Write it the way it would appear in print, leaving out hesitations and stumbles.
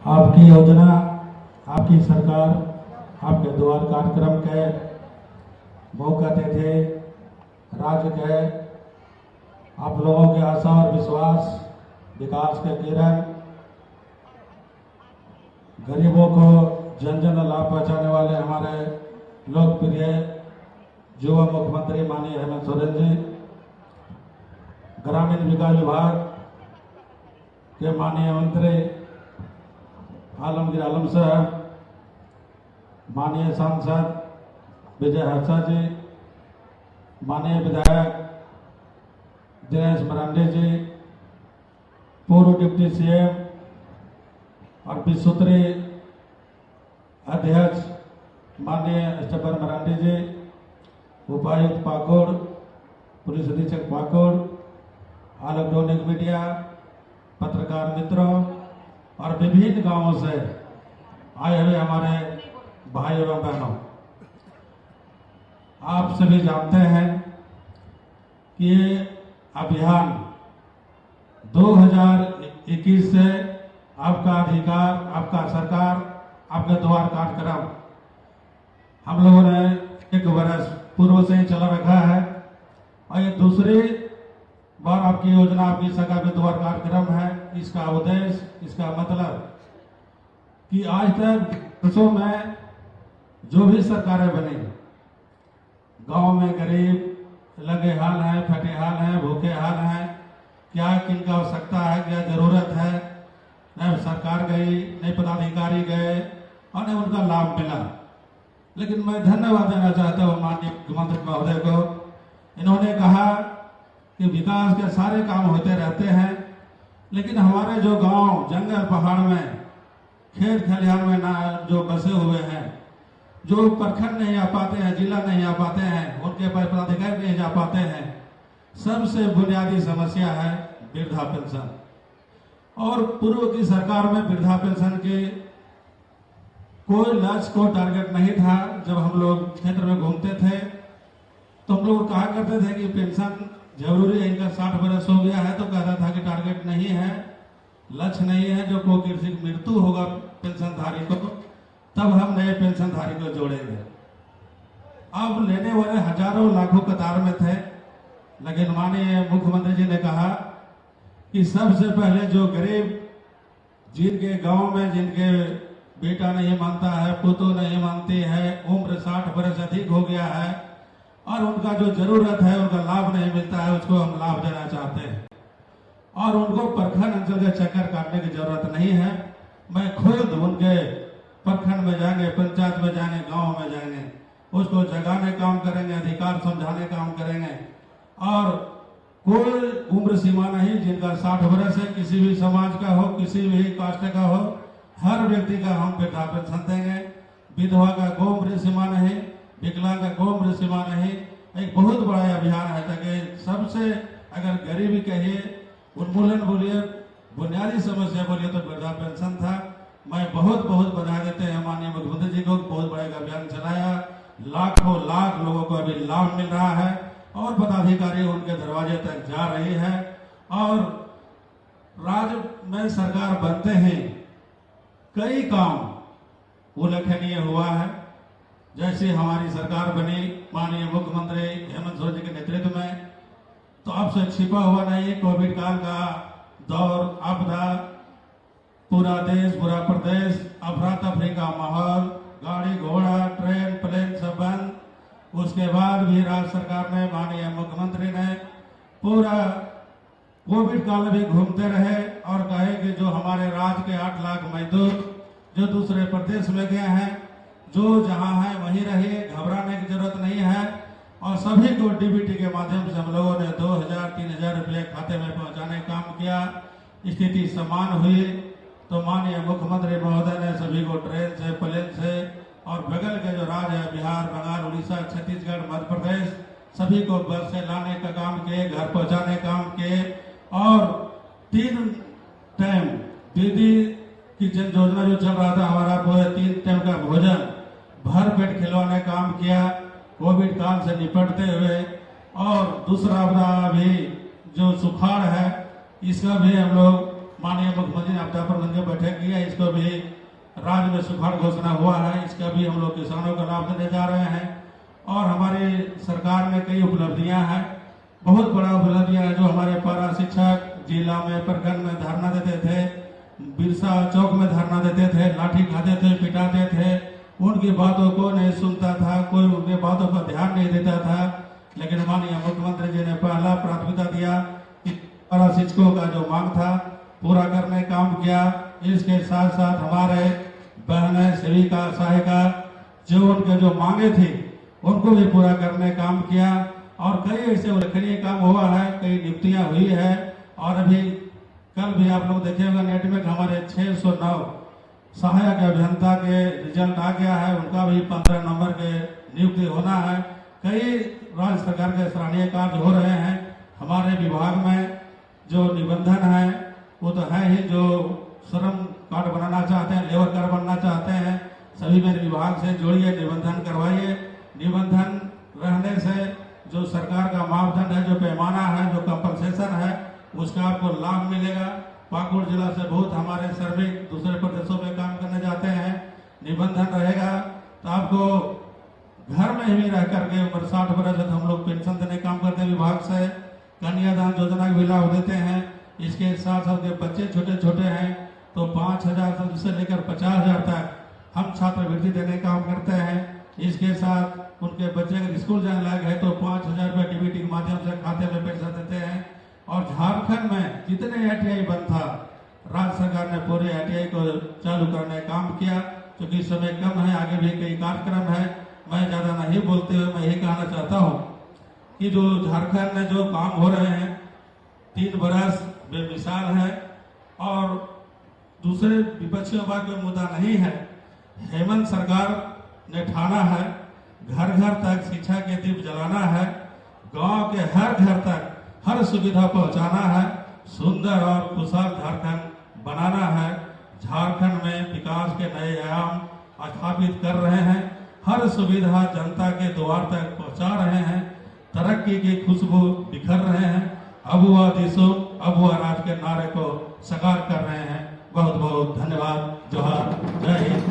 आपकी योजना, आपकी सरकार, आपके द्वार कार्यक्रम के वो कहते थे राज्य के आप लोगों के आशा और विश्वास, विकास के किरण, गरीबों को जन जन लाभ पहुंचाने वाले हमारे लोकप्रिय युवा मुख्यमंत्री माननीय हेमंत सोरेन जी, ग्रामीण विकास विभाग के माननीय मंत्री आलमगीर आलम साहब, माननीय सांसद विजय हर्षा जी, माननीय विधायक दिनेश मरांडी जी, पूर्व डिप्टी सीएम और विश्वस्तरीय अध्यक्ष माननीय स्टेफन मरांडी जी, उपायुक्त पाकुड़, पुलिस अधीक्षक पाकुड़, इलेक्ट्रॉनिक मीडिया, पत्रकार मित्रों और विभिन्न गांवों से आए हुए हमारे भाई एवं बहनों, आप सभी जानते हैं कि ये अभियान 2021 से आपका अधिकार, आपका सरकार, आपके द्वार कार्यक्रम हम लोगों ने 1 वर्ष पूर्व से ही चला रखा है और ये दूसरी बार आपकी योजना, आपकी सरकार के द्वार कार्यक्रम है। इसका उद्देश्य, इसका मतलब कि आज तक वर्षों में जो भी सरकारें बनी, गांव में गरीब लगे हाल है, फटे हाल है, भूखे हाल है, क्या किनका आवश्यकता है, क्या जरूरत है, न सरकार गई, न पदाधिकारी गए और न उनका लाभ मिला। लेकिन मैं धन्यवाद देना चाहता हूँ माननीय मुख्यमंत्री महोदय को। इन्होंने कहा कि विकास के सारे काम होते रहते हैं, लेकिन हमारे जो गांव जंगल पहाड़ में, खेत खलिहान में ना जो बसे हुए हैं, जो प्रखंड नहीं आ पाते हैं, जिला नहीं आ पाते हैं, उनके पदाधिकारी नहीं जा पाते हैं, सबसे बुनियादी समस्या है वृद्धा पेंशन। और पूर्व की सरकार में वृद्धा पेंशन के कोई लक्ष्य, को टारगेट नहीं था। जब हम लोग क्षेत्र में घूमते थे तो हम लोग कहा करते थे कि पेंशन जरूरी है, इनका 60 वर्ष हो गया है तो कहता था कि टारगेट नहीं है, लक्ष्य नहीं है, जो को किसी मृत्यु होगा पेंशनधारी को तब हम नए पेंशनधारी को जोड़ेंगे। अब लेने वाले हजारों लाखों कतार में थे, लेकिन माननीय मुख्यमंत्री जी ने कहा कि सबसे पहले जो गरीब, जिनके गांव में जिनके बेटा नहीं मानता है, पुतो नहीं मानती है, उम्र 60 वर्ष अधिक हो गया है और उनका जो जरूरत है, उनका लाभ नहीं मिलता है, उसको हम लाभ देना चाहते हैं। और उनको प्रखंड अंचल के चक्कर काटने की जरूरत नहीं है। मैं खुद उनके प्रखंड में जाएंगे, पंचायत में जाएंगे, गांव में जाएंगे, उसको जगाने काम करेंगे, अधिकार समझाने काम करेंगे। और कोई उम्र सीमा नहीं, जिनका 60 वर्ष है, किसी भी समाज का हो, किसी भी कास्ट का हो, हर व्यक्ति का हम वृद्धा पेंशन देंगे। विधवा का कोई उम्र सीमा नहीं, विकलांग का कोई उम्र सीमा नहीं। एक बहुत बड़ा अभियान है ताकि सबसे, अगर गरीबी कहिए, उन्मूलन बोलिए, बुनियादी समस्या बोलिए तो वृद्धा पेंशन था। मैं बहुत बहुत बधाई देते हैं माननीय मुख्यमंत्री जी को, बहुत बड़ा अभियान चलाया, लाखों लाख लोगों को अभी लाभ मिल रहा है और पदाधिकारी उनके दरवाजे तक जा रही है। और राज्य में सरकार बनते हैं कई काम उल्लेखनीय हुआ है। जैसे हमारी सरकार बनी माननीय मुख्यमंत्री हेमंत सोरेन जी के नेतृत्व में, तो अब से छिपा हुआ नहीं, कोविड काल का दौर, आपदा, पूरा देश, पूरा प्रदेश, अफरा तफरी का माहौल, गाड़ी घोड़ा, ट्रेन, प्लेन सब बंद। उसके बाद भी राज्य सरकार ने, माननीय मुख्यमंत्री ने पूरा कोविड काल में भी घूमते रहे और कहे कि जो हमारे राज्य के 8 लाख मजदूर जो दूसरे प्रदेश में गए हैं, जो जहां है वहीं रहिए, घबराने की जरूरत नहीं है। और सभी को डीबीटी के माध्यम से हम लोगों ने 2000-3000 रुपये खाते में पहुंचाने का काम किया। स्थिति समान हुई तो माननीय मुख्यमंत्री महोदय ने सभी को ट्रेन से, प्लेन से और बगल के जो राज्य है बिहार, बंगाल, उड़ीसा, छत्तीसगढ़, मध्य प्रदेश, सभी को बस से लाने का काम किए, घर पहुंचाने का काम किए। और 3 टाइम दीदी की जन योजना जो चल रहा था हमारा, वो 3 टाइम का भोजन भर पेट खिलवाने का काम किया कोविड काल से निपटते हुए। और दूसरा भी जो सुखाड़ है, इसका भी हम लोग माननीय मुख्यमंत्री ने आपदा प्रबंधन की बैठक किया, इसको भी राज्य में सुखाड़ घोषणा हुआ है, इसका भी हम लोग किसानों को लाभ देने जा रहे हैं। और हमारी सरकार में कई उपलब्धियां हैं, बहुत बड़ा उपलब्धियां है। जो हमारे पारा शिक्षक जिला में प्रखंड में धरना देते थे, बिरसा चौक में धरना देते थे, लाठी खाते थे, पिटाते थे, उनकी बातों को नहीं सुनता था, कोई उनके बातों पर ध्यान नहीं देता था। लेकिन माननीय मुख्यमंत्री जी ने पहला प्राथमिकता दिया कि पारा शिक्षकों का जो मांग था पूरा करने काम किया। इसके साथ साथ हमारे बहनें सेविका सहायिका जो उनके जो मांगे थी उनको भी पूरा करने काम किया। और कई ऐसे उल्लेखनीय काम हुआ है, कई नियुक्तियां हुई है। और अभी कल भी आप लोग देखे होंगे नेट में हमारे 609 सहायक अभियंता के रिजल्ट आ गया है, उनका भी 15 नंबर के नियुक्ति होना है। कई राज्य सरकार के सराहनीय कार्य हो रहे हैं। हमारे विभाग में जो निबंधन है वो तो है ही, जो श्रम कार्ड बनाना चाहते हैं, लेबर कार्ड बनना चाहते हैं, सभी मेरे विभाग से जोड़िए, निबंधन करवाइए। निबंधन रहने से जो सरकार का मापदंड है, जो पैमाना है, जो कंपनसेशन है, उसका आपको लाभ मिलेगा। पाकुड़ जिला से बहुत हमारे श्रमिक दूसरे प्रदेशों में काम करने जाते हैं, निबंधन रहेगा तो आपको घर में ही रह करके उम्र 60 वर्ष तक हम लोग पेंशन देने काम करते हैं। विभाग से कन्यादान योजना भी लाभ देते हैं। इसके साथ साथ बच्चे छोटे छोटे हैं तो 5,000 से लेकर 50,000 तक हम छात्रवृत्ति देने का काम करते हैं। इसके साथ उनके बच्चे अगर स्कूल जाने लायक है तो 5,000 रुपये डीबीटी के माध्यम से खाते में पैसा देते हैं। और झारखंड में जितने ITI बंद था, राज्य सरकार ने पूरे ITI को चालू करने का काम किया। क्योंकि समय कम है, आगे भी कई कार्यक्रम है, मैं ज्यादा नहीं बोलते हुए मैं यही कहना चाहता हूँ कि जो झारखंड में जो काम हो रहे हैं 3 बरस बेमिसाल है। और दूसरे विपक्षियों का कोई मुद्दा नहीं है। हेमंत सरकार ने ठाना है घर घर तक शिक्षा के दीप जलाना है, गांव के हर घर तक हर सुविधा पहुंचाना है, सुंदर और खुशहाल झारखंड बनाना है। झारखंड में विकास के नए आयाम स्थापित कर रहे हैं, हर सुविधा जनता के द्वार तक पहुंचा रहे हैं, तरक्की की खुशबू बिखर रहे हैं, अबुआ दिसो अबुआ राज के नारे को साकार कर रहे हैं। बहुत बहुत धन्यवाद। जोहार, जय हिंद।